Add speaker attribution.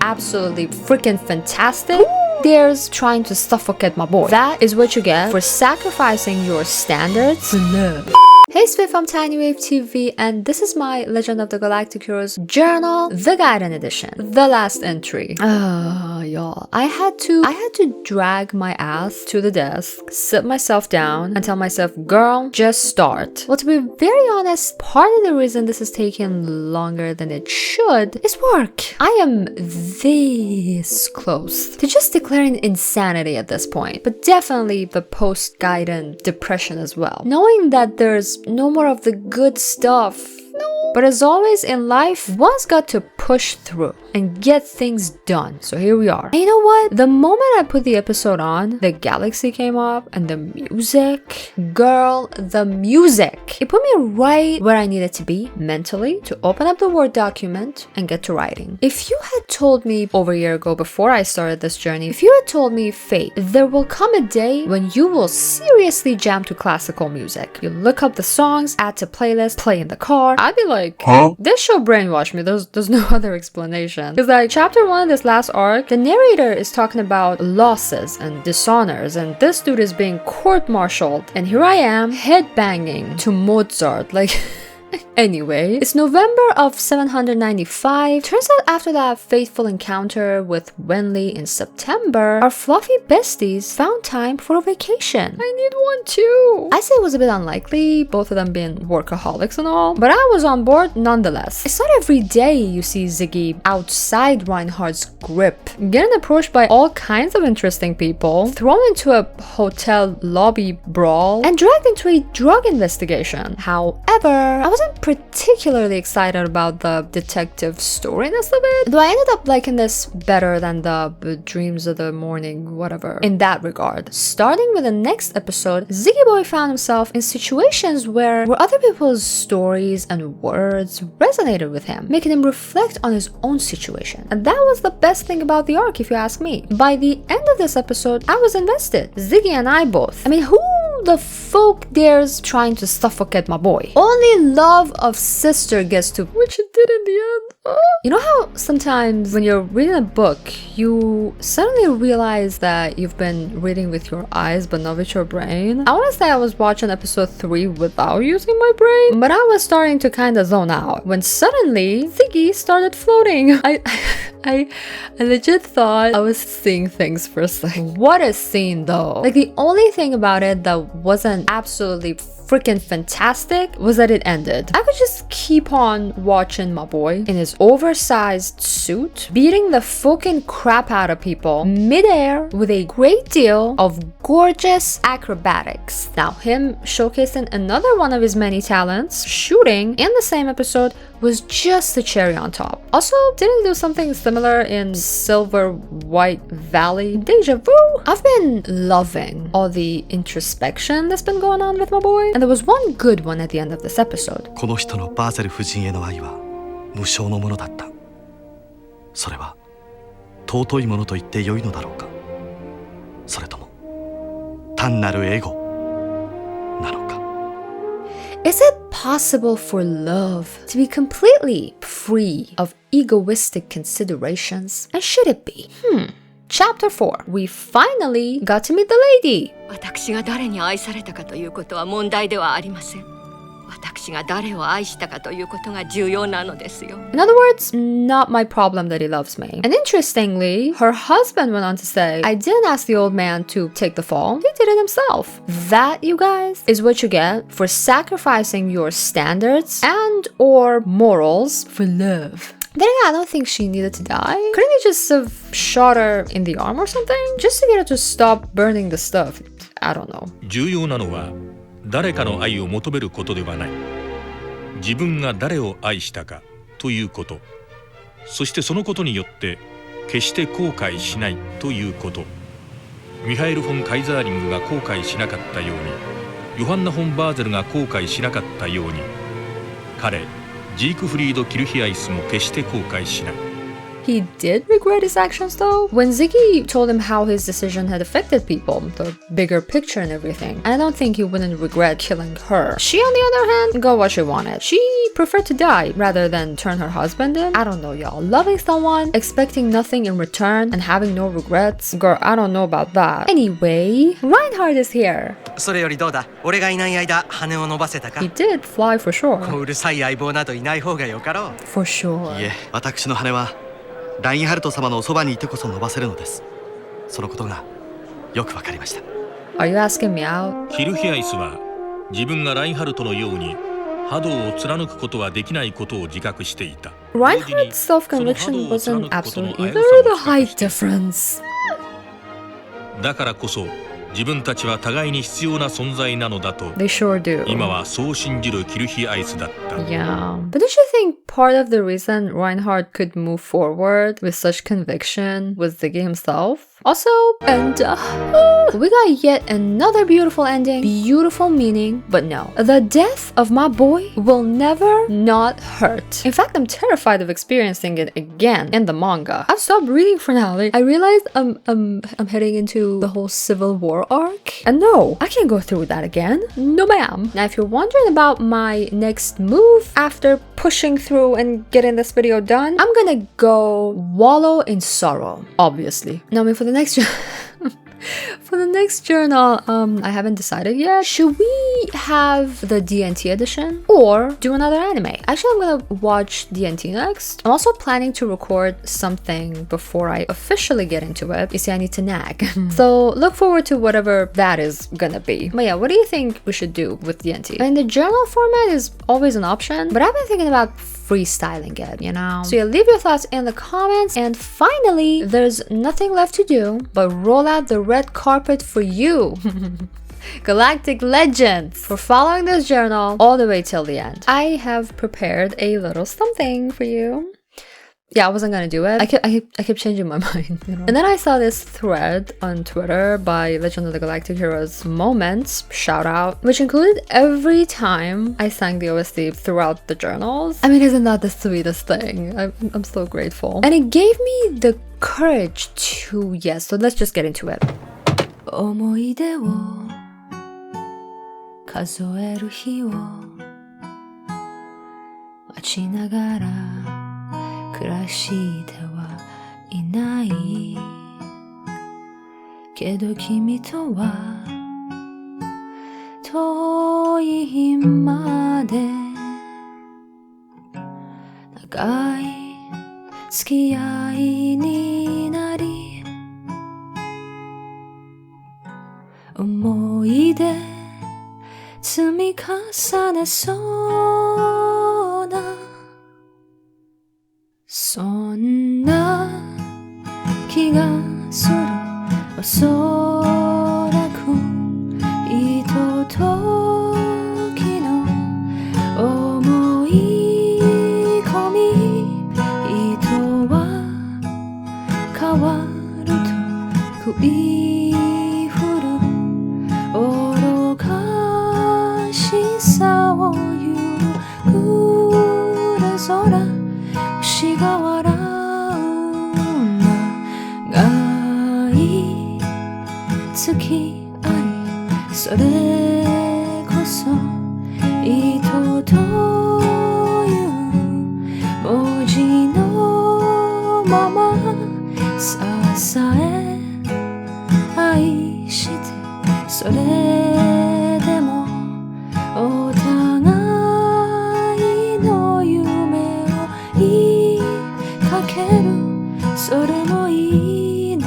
Speaker 1: absolutely freaking fantastic, there's trying to suffocate my boy. That is what you get for sacrificing your standards for love. Hey, it's Viv from Tiny Wave TV, and this is my Legend of the Galactic Heroes Journal, the Gaiden Edition, the last entry. Y'all, I had to drag my ass to the desk, sit myself down, and tell myself, girl, just start. Well, to be very honest, part of the reason this is taking longer than it should is work. I am this close to just declaring insanity at this point, but definitely the post-Gaiden depression as well. Knowing that there's no more of the good stuff. No. But as always in life, one's got to push through and get things done. So here we are. And you know what? The moment I put the episode on, the galaxy came up and the music. Girl, the music. It put me right where I needed to be mentally to open up the Word document and get to writing. If you had told me over a year ago before I started this journey, if you had told me, Fate, there will come a day when you will seriously jam to classical music. You look up the songs, add to playlist, play in the car. I'd be like, huh? This show brainwashed me. There's no other explanation. Because like chapter 1 of this last arc, the narrator is talking about losses and dishonors, and this dude is being court-martialed, and here I am headbanging to Mozart, like... Anyway, it's November of 795. Turns out after that fateful encounter with Wenli in September, our fluffy besties found time for a vacation. I need one too. I say it was a bit unlikely, both of them being workaholics and all, but I was on board nonetheless. It's not every day you see Ziggy outside Reinhardt's grip, getting approached by all kinds of interesting people, thrown into a hotel lobby brawl, and dragged into a drug investigation. However, I wasn't particularly excited about the detective storiness of it, though I ended up liking this better than the Dreams of the Morning whatever in that regard. Starting with the next episode, Ziggy Boy found himself in situations where other people's stories and words resonated with him, making him reflect on his own situation. And that was the best thing about the arc, if you ask me. By the end of this episode, I was invested. Ziggy and I both. I mean, who the folk dares trying to suffocate my boy? Only love of sister gets to, which it did in the end. You know how sometimes when you're reading a book, you suddenly realize that you've been reading with your eyes but not with your brain? I want to say I was watching episode 3 without using my brain, but I was starting to kind of zone out when suddenly Ziggy started floating. I legit thought I was seeing things for a second. What a scene though. Like the only thing about it that wasn't absolutely freaking fantastic was that it ended. I could just keep on watching my boy in his oversized suit beating the fucking crap out of people midair with a great deal of gorgeous acrobatics. Now him showcasing another one of his many talents, shooting, in the same episode was just the cherry on top. Also, didn't do something similar in Silver White Valley Deja Vu? I've been loving all the introspection that's been going on with my boy, and there was one good one at the end of this episode.
Speaker 2: この人のバーゼル夫人への愛は無償のものだった。それは尊いものと言って良いのだろうか。それとも単なるエゴなのか。
Speaker 1: Is it possible for love to be completely free of egoistic considerations? And should it be? Chapter 4. We finally got to meet the lady.
Speaker 3: 私が誰に愛されたかということは問題ではありません。私が誰を愛したかということが重要なのですよ。
Speaker 1: In other words, not my problem that he loves me. And interestingly, her husband went on to say, I didn't ask the old man to take the fall. He did it himself. That, you guys, is what you get for sacrificing your standards and or morals for love. Then again, I don't think she needed to die. Couldn't he just have shot her in the arm or something? Just to get her to stop burning the stuff. I don't know.
Speaker 4: 重要なのは誰かの愛を求めることではない。自分が誰を愛したかということ。そしてそのことによって決して後悔しないということ。ミハエル・フォン・カイザーリングが後悔しなかったように、ヨハンナ・フォン・バーゼルが後悔しなかったように、彼ジークフリード・キルヒアイスも決して後悔しない。
Speaker 1: he did regret his actions though. When Ziggy told him how his decision had affected people, the bigger picture and everything, I don't think he wouldn't regret killing her. She, on the other hand, got what she wanted. She preferred to die rather than turn her husband in. I don't know, y'all. Loving someone, expecting nothing in return, and having no regrets? Girl, I don't know about that. Anyway, Reinhardt is here.
Speaker 5: それよりどうだ俺がいない間羽を伸ばせたか
Speaker 1: He did fly for sure.
Speaker 5: うるさい相棒などいない方がよかろう
Speaker 1: For sure.
Speaker 2: いえ、私の羽はラインハルト様のおそばにいてこそ伸ばせるのです。そのことがよくわかりました。
Speaker 1: Are you asking me out?
Speaker 4: キルヒアイスは自分がラインハルトのように波動を貫くことはできないことを自覚していた。
Speaker 1: Reinhardt's self-conviction wasn't absolute either. The height difference.
Speaker 4: だからこそ自分たちは互いに必要な存在なのだと
Speaker 1: They sure do.
Speaker 4: 今はそう信じるキルヒアイスだった。
Speaker 1: Yeah. But don't you think part of the reason Reinhardt could move forward with such conviction was Ziggy himself? Also, and we got yet another beautiful ending, beautiful meaning, but no. The death of my boy will never not hurt. In fact, I'm terrified of experiencing it again in the manga. I've stopped reading for now. Like, I realized I'm heading into the whole Civil War arc. And no, I can't go through that again. No ma'am. Now, if you're wondering about my next move after pushing through and getting this video done, I'm gonna go wallow in sorrow, obviously. Now, I mean, for the next journal, I haven't decided yet. Should we have the DNT edition or do another anime? Actually, I'm gonna watch DNT next. I'm also planning to record something before I officially get into it. You see, I need to nag. So look forward to whatever that is gonna be. But yeah, what do you think we should do with DNT? I mean, the journal format is always an option, but I've been thinking about freestyling it, you know? So yeah, leave your thoughts in the comments. And finally, there's nothing left to do but roll out the red carpet for you. Galactic Legends, for following this journal all the way till the end. I have prepared a little something for you. Yeah, I wasn't gonna do it. I kept changing my mind, you know? And then I saw this thread on Twitter by Legend of the Galactic Heroes Moments, shout out, which included every time I sang the OST throughout the journals. I mean, isn't that the sweetest thing? I'm so grateful. And it gave me the courage to, yes, so let's just get into it. 思い出を数える日を待ちながら暮らしてはいないけど君とは遠い日まで長い付き合いになり思い出積み重ねそうなそんな気がするおそらくひとときの思い込み人は変わると食い振る愚かしさをゆくれ空星が笑う長い付き合いそれこそ糸という文字のまま支え愛してそれでもお互いの夢をかけるそれもいいね